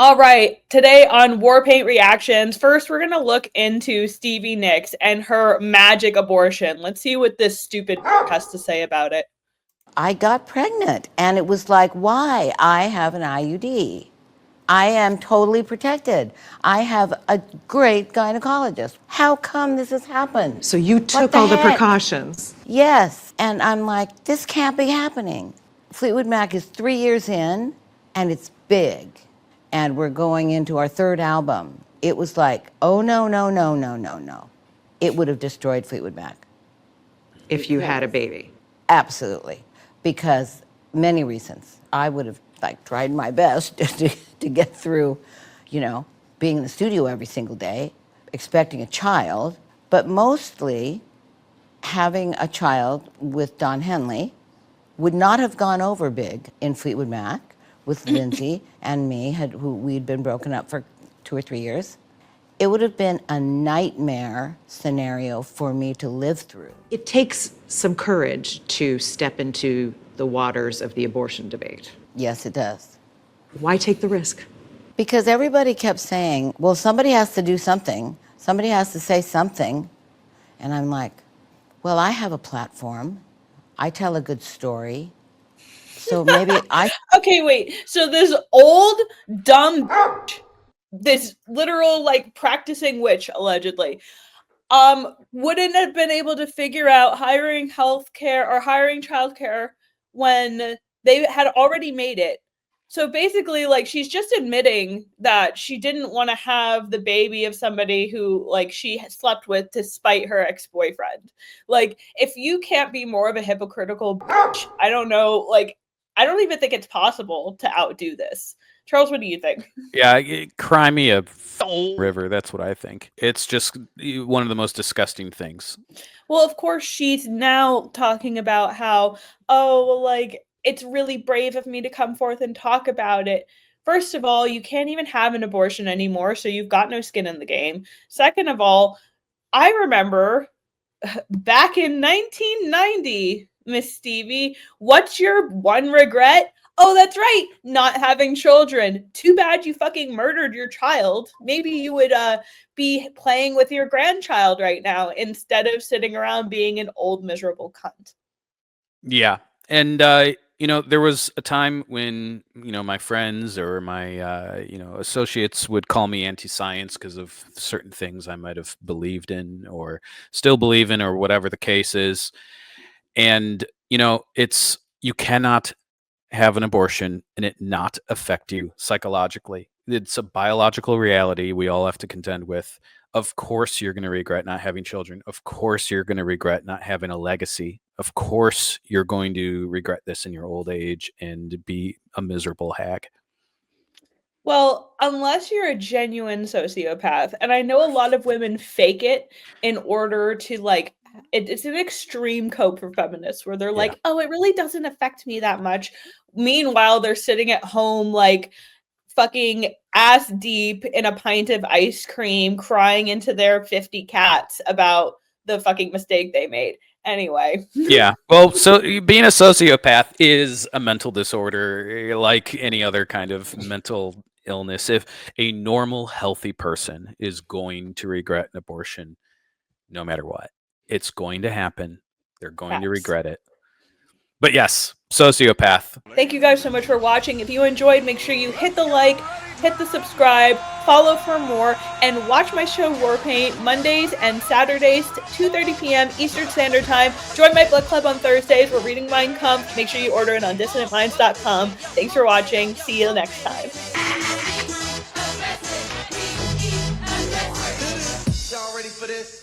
All right, today on War Paint Reactions, first we're going to look into Stevie Nicks and her magic abortion. Let's see what this stupid has to say about it. I got pregnant and it was like, why? I have an IUD. I am totally protected. I have a great gynecologist. How come this has happened? So you took all the precautions. Yes. And I'm like, this can't be happening. Fleetwood Mac is 3 years in and it's big. And we're going into our third album. It was like, oh, no, no, no, no, no, no. It would have destroyed Fleetwood Mac. If you had a baby. Absolutely. Because many reasons. I would have tried my best to get through, being in the studio every single day, expecting a child, but mostly having a child with Don Henley would not have gone over big in Fleetwood Mac with Lindsay and me, who we'd been broken up for 2 or 3 years. It would have been a nightmare scenario for me to live through. It takes some courage to step into the waters of the abortion debate. Yes, it does. Why take the risk? Because everybody kept saying, well, somebody has to do something. Somebody has to say something. And I'm like, well, I have a platform. I tell a good story. So maybe I... Okay, wait. So this old, dumb, this literal, practicing witch, allegedly, wouldn't have been able to figure out hiring healthcare or hiring childcare when they had already made it. So basically, she's just admitting that she didn't want to have the baby of somebody who, she slept with to spite her ex-boyfriend. If you can't be more of a hypocritical bitch, I don't know, I don't even think it's possible to outdo this. Charles, what do you think? Yeah, cry me a river. That's what I think. It's just one of the most disgusting things. Well, of course, she's now talking about how, it's really brave of me to come forth and talk about it. First of all, you can't even have an abortion anymore, so you've got no skin in the game. Second of all, I remember back in 1990, Miss Stevie, what's your one regret? Oh, that's right, not having children. Too bad you fucking murdered your child. Maybe you would be playing with your grandchild right now instead of sitting around being an old miserable cunt. Yeah. And there was a time when, my friends or my, associates would call me anti-science because of certain things I might have believed in or still believe in or whatever the case is. And, you cannot have an abortion and it not affect you psychologically. It's a biological reality we all have to contend with. Of course, you're going to regret not having children. Of course, you're going to regret not having a legacy. Of course, you're going to regret this in your old age and be a miserable hag. Well, unless you're a genuine sociopath, and I know a lot of women fake it in order to it's an extreme cope for feminists where they're like, oh, it really doesn't affect me that much. Meanwhile, they're sitting at home fucking ass deep in a pint of ice cream, crying into their 50 cats about the fucking mistake they made. Anyway. Yeah. Well, so being a sociopath is a mental disorder like any other kind of mental illness. If a normal, healthy person is going to regret an abortion, no matter what, it's going to happen. They're going to regret it. But yes, sociopath. Thank you guys so much for watching. If you enjoyed, make sure you hit the like, hit the subscribe, follow for more, and watch my show War Paint Mondays and Saturdays, 2:30 p.m. Eastern Standard Time. Join my book club on Thursdays. We're reading Mein Kampf. Make sure you order it on dissonantminds.com. Thanks for watching. See you next time. Y'all ready for this?